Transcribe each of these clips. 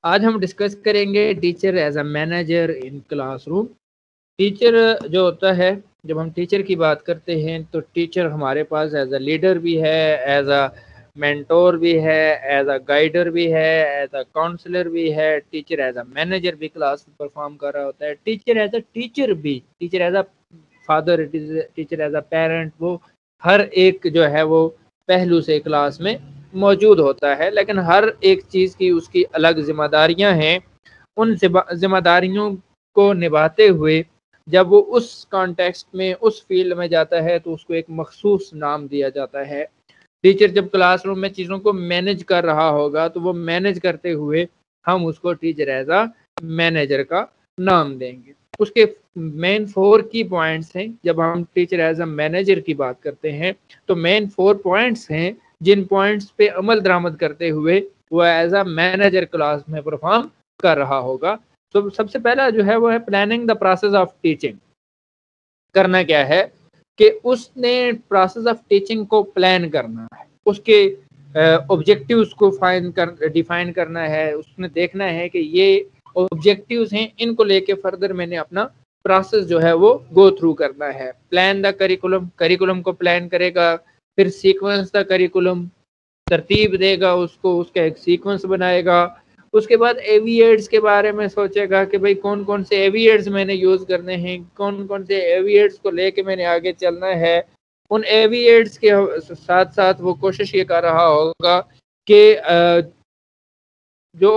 آج ہم ڈسکس کریں گے teacher as a manager in class room. Teacher جو ہوتا ہے، جب ہم ٹیچر کی بات کرتے ہیں تو ٹیچر ہمارے پاس ایز اے لیڈر بھی ہے، ایز اے مینٹور بھی ہے، ایز اے گائیڈر بھی ہے، ایز اے کاؤنسلر بھی ہے. ٹیچر ایز اے مینیجر بھی کلاس میں پرفارم کر رہا ہوتا ہے. ٹیچر ایز اے ٹیچر بھی، teacher as a father, teacher as a parent, وہ ہر ایک جو ہے وہ پہلو سے کلاس میں موجود ہوتا ہے. لیکن ہر ایک چیز کی اس کی الگ ذمہ داریاں ہیں. ان ذمہ داریوں کو نبھاتے ہوئے جب وہ اس کانٹیکسٹ میں، اس فیلڈ میں جاتا ہے تو اس کو ایک مخصوص نام دیا جاتا ہے. ٹیچر جب کلاس روم میں چیزوں کو مینج کر رہا ہوگا تو وہ مینج کرتے ہوئے ہم اس کو ٹیچر ایز اے مینیجر کا نام دیں گے. اس کے مین 4 کی پوائنٹس ہیں. جب ہم ٹیچر ایز اے مینیجر کی بات کرتے ہیں تو مین 4 پوائنٹس ہیں جن پوائنٹس پہ عمل درآمد کرتے ہوئے وہ ایز اے مینیجر کلاس میں پرفارم کر رہا ہوگا. تو سب سے پہلا جو ہے وہ ہے planning the process of teaching. کرنا کیا ہے کہ اس نے پروسیس آف ٹیچنگ کو پلان کرنا ہے، اس کے آبجیکٹیوز کو ڈیفائن کرنا ہے. اس نے دیکھنا ہے کہ یہ آبجیکٹیوز ہیں، ان کو لے کے فردر میں نے اپنا پروسیس جو ہے وہ گو تھرو کرنا ہے. پلان دا کریکولم کو پلان کرے گا، پھر سیکوینس دا کریکولم، ترتیب دے گا اس کو، اس کا ایک سیکوینس بنائے گا. اس کے بعد ایویئرز کے بارے میں سوچے گا کہ بھئی کون کون سے ایویئرز میں نے یوز کرنے ہیں، کون کون سے ایویئرز کو لے کے میں نے آگے چلنا ہے. ان ایویئرز کے ساتھ ساتھ وہ کوشش یہ کر رہا ہوگا کہ جو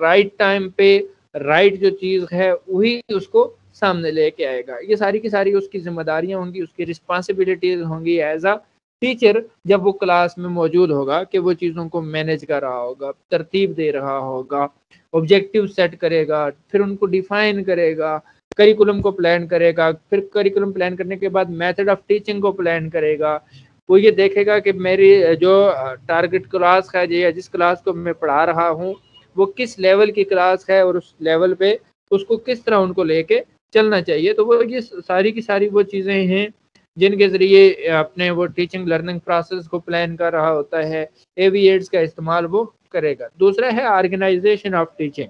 رائٹ ٹائم پہ رائٹ جو چیز ہے وہی اس کو سامنے لے کے آئے گا. یہ ساری کی ساری اس کی ذمہ داریاں ہوں گی، اس کی رسپانسبلٹیز ہوں گی ایز اے ٹیچر. جب وہ کلاس میں موجود ہوگا کہ وہ چیزوں کو مینیج کر رہا ہوگا، ترتیب دے رہا ہوگا، آبجیکٹیو سیٹ کرے گا، پھر ان کو ڈیفائن کرے گا، کریکولم کو پلان کرے گا، پھر کریکولم پلان کرنے کے بعد میتھڈ آف ٹیچنگ کو پلان کرے گا. وہ یہ دیکھے گا کہ میری جو ٹارگٹ کلاس ہے یا جس کلاس کو میں پڑھا رہا ہوں وہ کس لیول کی کلاس ہے، اور اس لیول پہ اس کو کس طرح ان کو لے کے چلنا چاہیے. تو وہ یہ ساری کی ساری وہ چیزیں ہیں جن کے ذریعے اپنے وہ ٹیچنگ لرننگ پروسیس کو پلان کر رہا ہوتا ہے. ایویئرز کا استعمال وہ کرے گا. دوسرا ہے آرگنائزیشن آف ٹیچنگ.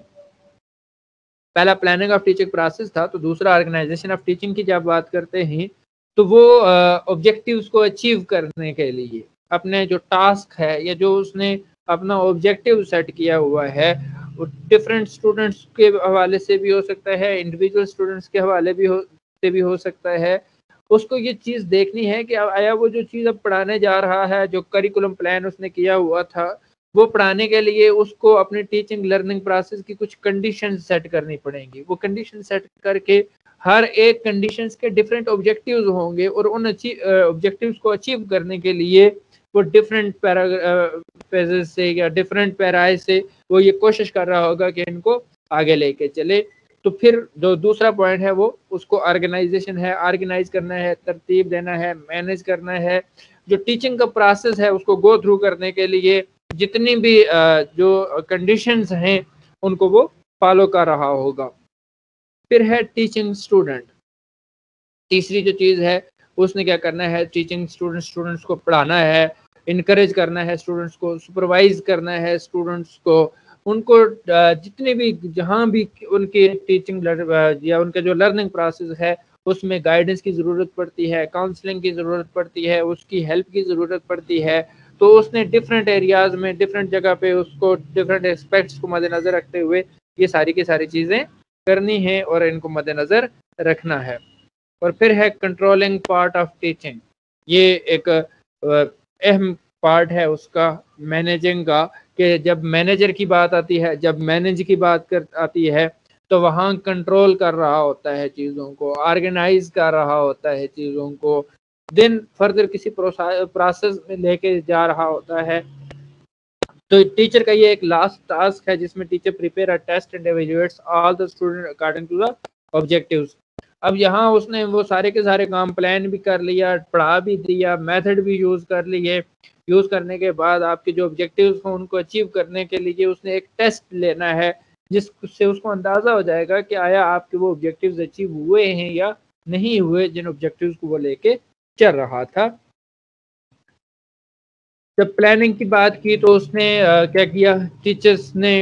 پہلا پلاننگ آف ٹیچنگ پروسیس تھا، تو دوسرا آرگنائزیشن آف ٹیچنگ کی جب بات کرتے ہیں تو وہ آبجیکٹیوز کو اچیو کرنے کے لیے اپنے جو ٹاسک ہے یا جو اس نے اپنا آبجیکٹیو سیٹ کیا ہوا ہے، وہ ڈفرینٹ اسٹوڈنٹس کے حوالے سے بھی ہو سکتا ہے، انڈیویجول اسٹوڈنٹس کے حوالے سے بھی ہو سکتا ہے. اس کو یہ چیز دیکھنی ہے کہ آیا وہ جو چیز اب پڑھانے جا رہا ہے، جو کریکولم پلان اس نے کیا ہوا تھا، وہ پڑھانے کے لیے اس کو اپنی ٹیچنگ لرننگ پروسیس کی کچھ کنڈیشن سیٹ کرنی پڑیں گی. وہ کنڈیشن سیٹ کر کے ہر ایک کنڈیشنز کے ڈفرینٹ آبجیکٹیوز ہوں گے، اور ان آبجیکٹیوز کو اچیو کرنے کے لیے وہ ڈفرینٹ پیراز سے یا ڈفرینٹ پیرائز سے وہ یہ کوشش کر رہا ہوگا کہ ان کو آگے لے کے چلے. تو پھر جو دوسرا پوائنٹ ہے وہ اس کو آرگنائزیشن ہے. آرگنائز کرنا ہے، ترتیب دینا ہے، مینیج کرنا ہے. جو ٹیچنگ کا پروسیس ہے اس کو گو تھرو کرنے کے لیے جتنی بھی جو کنڈیشنز ہیں ان کو وہ فالو کر رہا ہوگا. پھر ہے ٹیچنگ اسٹوڈنٹ. تیسری جو چیز ہے اس نے کیا کرنا ہے، ٹیچنگ اسٹوڈنٹس کو پڑھانا ہے، انکریج کرنا ہے، اسٹوڈنٹس کو سپروائز کرنا ہے، اسٹوڈنٹس کو ان کو جتنے بھی جہاں بھی ان کی ٹیچنگ یا ان کا جو لرننگ پروسیس ہے اس میں گائیڈنس کی ضرورت پڑتی ہے، کاؤنسلنگ کی ضرورت پڑتی ہے، اس کی ہیلپ کی ضرورت پڑتی ہے. تو اس نے ڈفرینٹ ایریاز میں ڈفرینٹ جگہ پہ اس کو ڈفرینٹ اسپیکٹس کو مد نظر رکھتے ہوئے یہ ساری کی ساری چیزیں کرنی ہے اور ان کو مد نظر رکھنا ہے. اور پھر ہے کنٹرولنگ پارٹ آف ٹیچنگ. یہ ایک اہم پارٹ ہے اس کا مینیجنگ کا، کہ جب مینیجر کی بات آتی ہے، جب مینیج کی بات آتی ہے تو وہاں کنٹرول کر رہا ہوتا ہے چیزوں کو، آرگنائز کر رہا ہوتا ہے چیزوں کو، دین فردر کسی پروسیس میں لے کے جا رہا ہوتا ہے. تو ٹیچر کا یہ ایک لاسٹ ٹاسک ہے جس میں teacher prepare a test and evaluates all the student according to the objectives. اب یہاں اس نے وہ سارے کے سارے کام پلان بھی کر لیا، پڑھا بھی دیا، میتھڈ بھی یوز کر لیے. یوز کرنے کے بعد آپ کے جو آبجیکٹیوز ہیں ان کو اچیو کرنے کے لیے اس نے ایک ٹیسٹ لینا ہے جس سے اس کو اندازہ ہو جائے گا کہ آیا آپ کے وہ آبجیکٹیوز اچیو ہوئے ہیں یا نہیں ہوئے جن آبجیکٹیوز کو وہ لے کے چل رہا تھا. جب پلاننگ کی بات کی تو اس نے کیا کیا، ٹیچرز نے